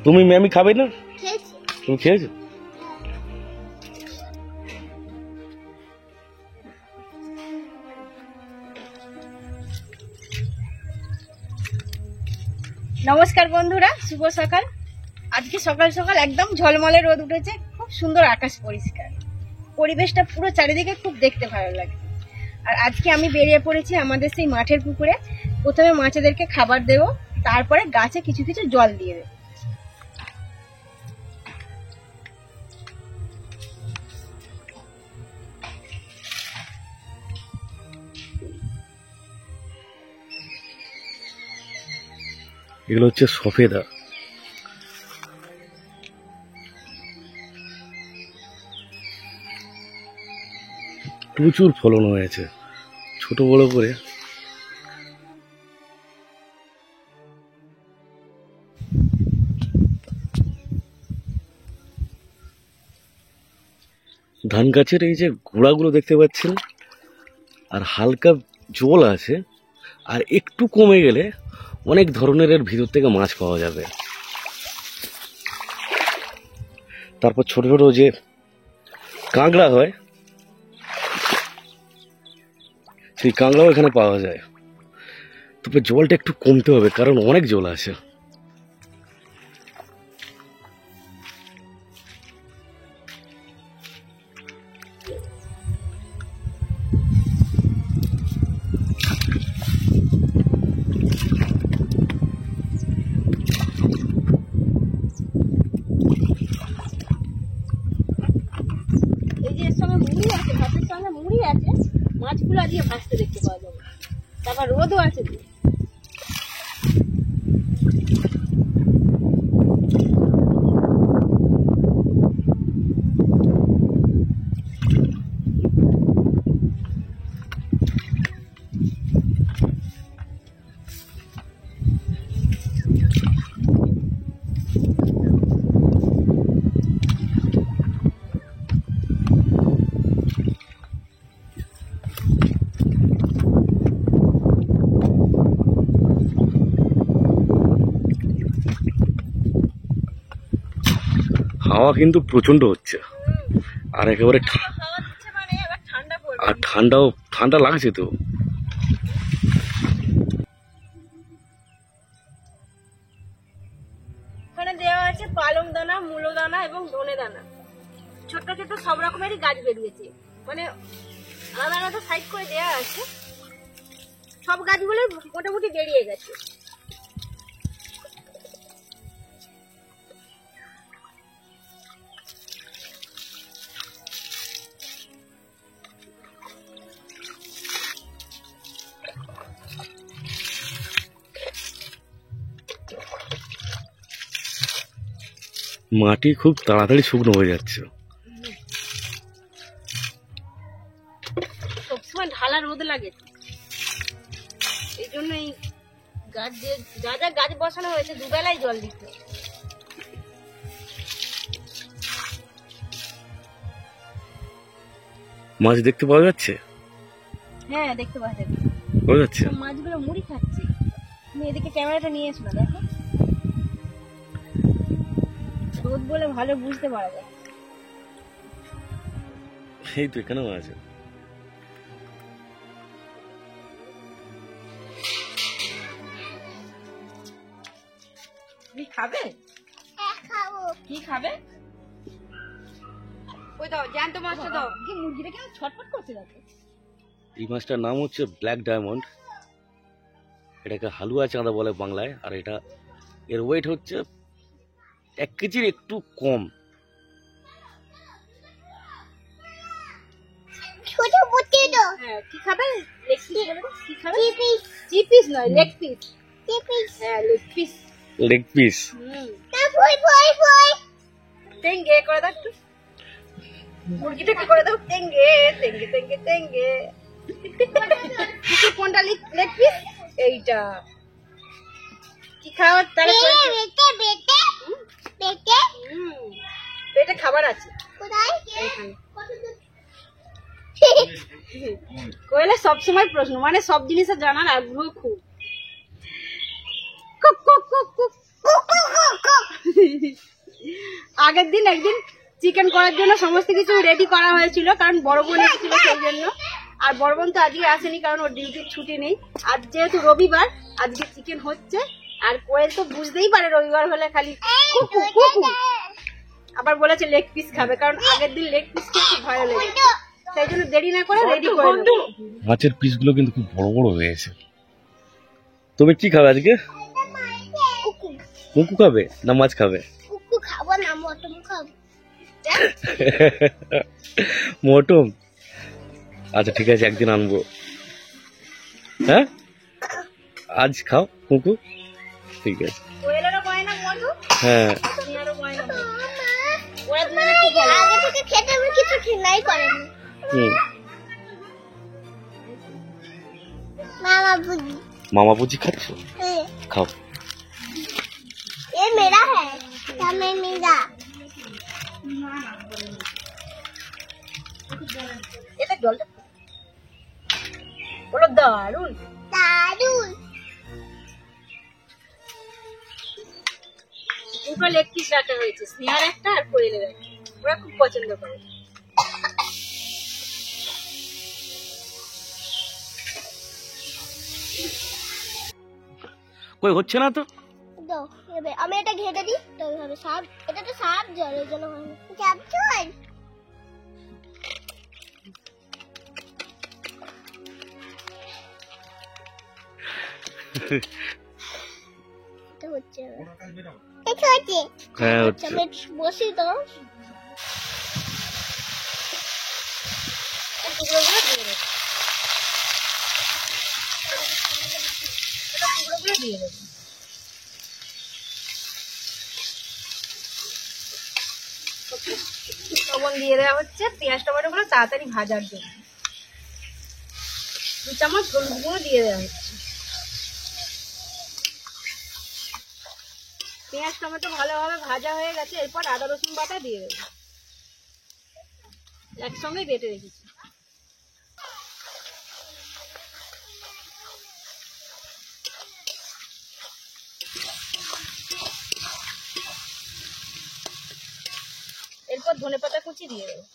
তুমি ম্যামি খাবে না? তুমি খেয়েছো? নমস্কার বন্ধুরা, শুভ সকাল। আজকে সকাল সকাল একদম ঝলমলে রোদ উঠেছে, খুব সুন্দর আকাশ পরিষ্কার, পরিবেশটা পুরো চারিদিকে খুব দেখতে ভালো লাগে। আর আজকে আমি বেরিয়ে পড়েছি আমাদের সেই মাঠের পুকুরে। প্রথমে মাছেদেরকে খাবার দেবো, তারপরে গাছে কিছু কিছু জল দিয়ে দেবো। এগুলো হচ্ছে সফেদা। প্রচুর ফলন হয়েছে, ছোট বড় করে। ধান গাছের এই যে গোড়াগুলো দেখতে পাচ্ছেন, আর হালকা জল আছে, আর একটু কমে গেলে অনেক ধরনের এর ভিতর থেকে মাছ পাওয়া যাবে। তারপর ছোট ছোট যে কাঁকড়া হয়, সেই কাঁকড়াও এখানে পাওয়া যায়। তবে জলটা একটু কমতে হবে, কারণ অনেক জল আছে। এই যে এর সঙ্গে মুড়ি আছে, ভাতের সঙ্গে মুড়ি আছে, মাছগুলো আজকে ভাজতে দেখতে পাওয়া যাবে। তারপর রোদও আছে। হাওয়া কিন্তু প্রচন্ড হচ্ছে, আর একেবারে হাওয়া দিচ্ছে মানে এবার ঠান্ডা পড়বে। আর ঠান্ডা লাগছে তো। ওখানে দেওয়া আছে পালং দানা, মূলো দানা এবং ধনে দানা। ছোট্ট ছোট্ট সব রকমেরই গাছ বেরিয়েছে, মানে আলাদা আলাদা সাইড করে দেওয়া আছে। সব গাছগুলো মোটামুটি বেরিয়ে গেছে। মাটি খুব তাড়াতাড়ি শুকনো হয়ে যাচ্ছে। সবসময় ঢালা রোদ লাগে, এই জন্য এই গাছ যা যা গাছ বসানো হয়েছে দুবেলায় জল দিতে হবে। মাছ দেখতে পাওয়া যাচ্ছে? হ্যাঁ, দেখতে পাওয়া যাচ্ছে। মাছগুলো মুড়ি খাচ্ছে। তুমি এদিকে ক্যামেরাটা নিয়ে এসো না, দেখো রোদ বলে ভালো বুঝতে পারা যায়। এই তো এখানেও আছে। তুমি খাবে? কি খাবে? ওই দাও, জ্যান্ত মাছটা দাও। কি মুরগিটা কেন ছটফট করছে দেখো। এই মাছটার নাম হচ্ছে ব্ল্যাক ডায়মন্ড। এটাকে হালুয়া চাঁদা বলে বাংলায়। আর এটা এর ওয়েট হচ্ছে 1 কেজির একটু কম। হ্যাঁ, কি খাবে? লেগ পিস কি খাবে? চিপিস নয়, লেগ পিস। হ্যাঁ, লেগ পিস। Leg piece. টেঙ্গে করে দাও একটু। মুরগিটাকে করে দাও টেঙ্গে টেঙ্গে টেঙ্গে টেঙ্গে। কোনটা লেগ পিস? এইটা কি খাওয়ার? তাহলে পেটে খাবার আছে। কোয়েলে সবসময় প্রশ্ন, মানে সব জিনিসে জানার আগ্রহ খুব। আগের দিন একদিন চিকেন করার জন্য সমস্ত কিছু রেডি করা হয়েছিল, কারণ বড় বোন এসেছিল সেই জন্য। আর বড় বোন তো আজকে আসেনি, কারণ ওর ডিউটির ছুটি নেই। আজ যেহেতু রবিবার, আজকে চিকেন হচ্ছে। আর কোয়েল তো বুঝতেই পারে রবিবার হলে খালি কুকু কুকু। আবার বলেছে লেগ পিস খাবে, কারণ আগের দিন লেগ পিস খেতে ভয় লেগেছে, সেই জন্য দেরি না করে রেডি করে নেবো। মাছের পিসগুলো কিন্তু খুব বড় বড় হয়েছে। তুমি কি খাবে আজকে? কুকু খাবে না মাছ খাবে? কুকু খাবো না, মটন খাবো। মটন? আচ্ছা ঠিক আছে, একদিন আনবো। হ্যাঁ, আজ খাও কুকু, ঠিক আছে। কোয়েলেরও গয়না মটন, হ্যাঁ সোনিয়ারও গয়না মটন। ওরা দুজনে খুব ভালো। আগে থেকে খেতে আমি কিছু খেলাই করেনি। मामा भुजी। मामा भुजी खाচ্ছ? খাও। ये मेरा है, क्या मैं मेरा? এটা জলটা বলো দারুন দারুন। দুটো লেগ পিস রাখা হয়েছে, স্নেহার একটা আর কোয়েলের একটা। ওরা খুব পছন্দ করে। কই হচ্ছে না তো? দাও এবে আমি এটা ঘেটে দিই, তবে হবে সাপ। এটা তো সাপ জলের জন্য হয় না, সাপ জল। এটা হচ্ছে এটা হচ্ছে হ্যাঁ হচ্ছে। আমি বসি তো টুকরোগুলো দিয়ে দেবো। এটা টুকরোগুলো দিয়ে দেবো। লবণ দিয়ে দেওয়া হচ্ছে পেঁয়াজ টমেটো গুলো তাড়াতাড়ি ভাজার জন্য। 2 চামচ হলুদ গুঁড়ো দিয়ে দেওয়া হচ্ছে। পেঁয়াজ টমেটো ভালোভাবে ভাজা হয়ে গেছে, এরপর আদা রসুন বাটা দিয়ে দেবো। একসঙ্গে বেটে রেখেছি। এরপর ধনেপাতা কুচি দিয়ে দেবো।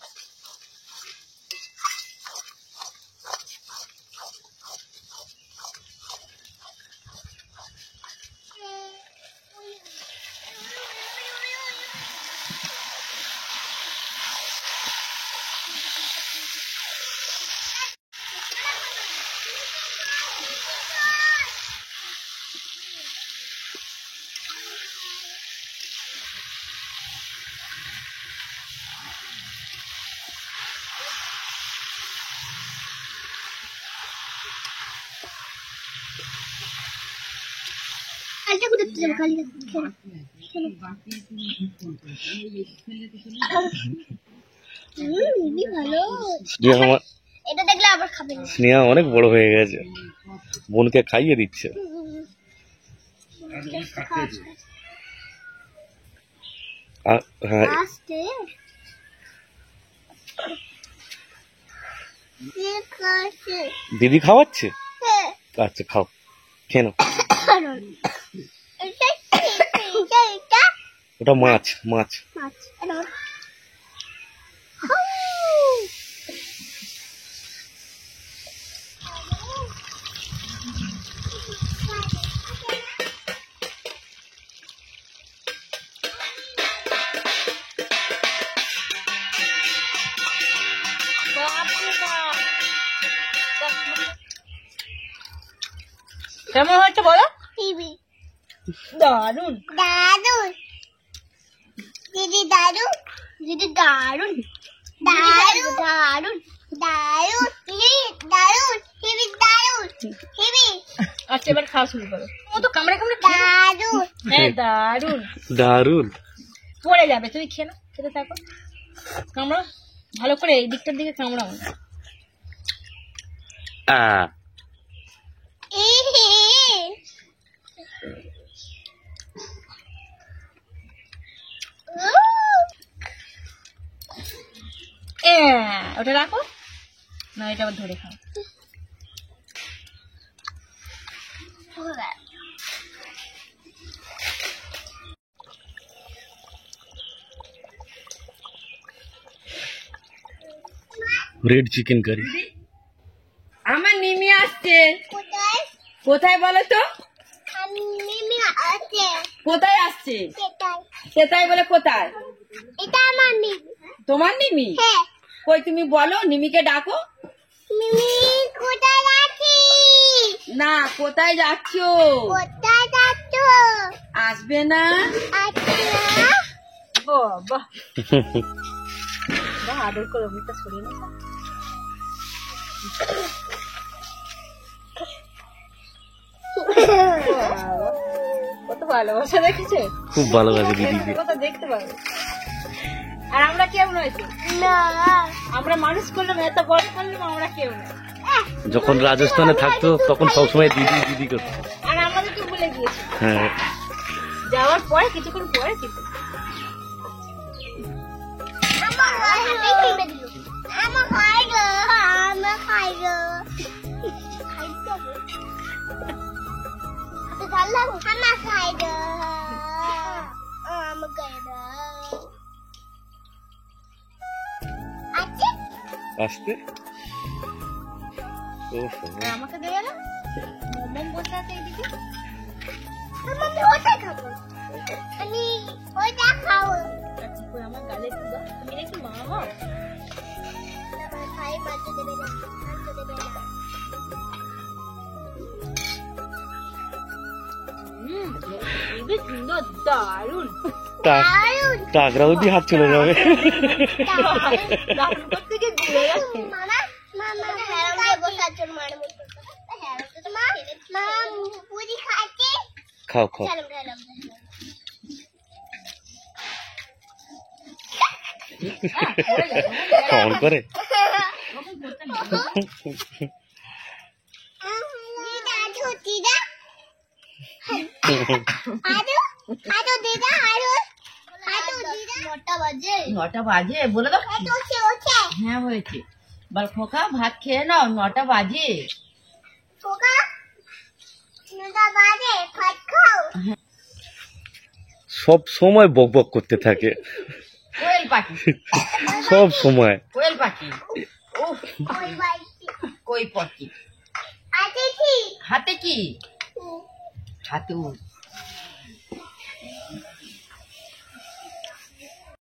আলটা কোথায় যাবো খালি ভালো। এটা দেখলে আবার খাবে না। স্নেহা অনেক বড় হয়ে গেছে, বোনকে খাইয়ে দিচ্ছে। হ্যাঁ দিদি খাওয়াচ্ছে? আচ্ছা খাও, খেয়ে নাও। ওটা মাছ মাছ। কেমন হচ্ছে বলো? দারুন দারুন দিদি, দারুন দিদি, দারুন দারুন দারুন দারুন দিদি, দারুন দিদি, দারুন দিদি। আচ্ছা এবার খাওয়া শুরু করো। ও তো কামড়ে কামড়ে দারুন। হ্যাঁ দারুন দারুন। পড়ে যাবে, তুমি খেয়ে নাও, খেতে থাকো। কামড়াও ভালো করে, এই দিকটার দিকে কামড়াও না। ওটা রাখো না, এটা আবার ধরে খাও। Red chicken curry. আমার নিমি আসছে। কোথায় বলো তো? কোথায় আসছে? সেটাই বলে কোথায়? তোমার নিমি? কই তুমি বলো, নিমিকে ডাকো। না, কোথায় যাচ্ছ? আসবে না? বাহ আদর করে মুখটা সরিয়ে না। কত ভালোবাসা দেখেছে, খুব ভালোবাসে দিদিকে। কত দেখতে পাবে। আর আমরা কেমন হয়েছে না, আমরা মানুষ করলাম, এত বড় করলাম, আমরা কেউ না। যখন রাজস্থানে থাকতো তখন সবসময় দিদি দিদি করতো। আর আমাদেরকে ভুলে গিয়েছে। হ্যাঁ, যাওয়ার পরে কিছুক্ষণ পরে কিন্তু আসতে আমাকে দেবে না। মোমো বসে আছে এইদিকে। আচ্ছা, কই আমার গালে একটু দাও। তুমি নাকি মা হও? খুবই সুন্দর, দারুন। টাকরাও দিয়ে হাত চলে যাবে। দারুন করতে গিয়ে ঘুরে যাচ্ছে। খাও খাও। কেমন করে? নটা বাজে বলে দাও। হ্যাঁ হয়েছে, বল খোকা ভাত খেয়ে নাও, 9টা বাজে। সব সময় বক বক করতে থাকে, কোয়েল পাখি, সব সময়। কোয়েল পাখি। উফ, কই পাখি। হাতে কি? হাতে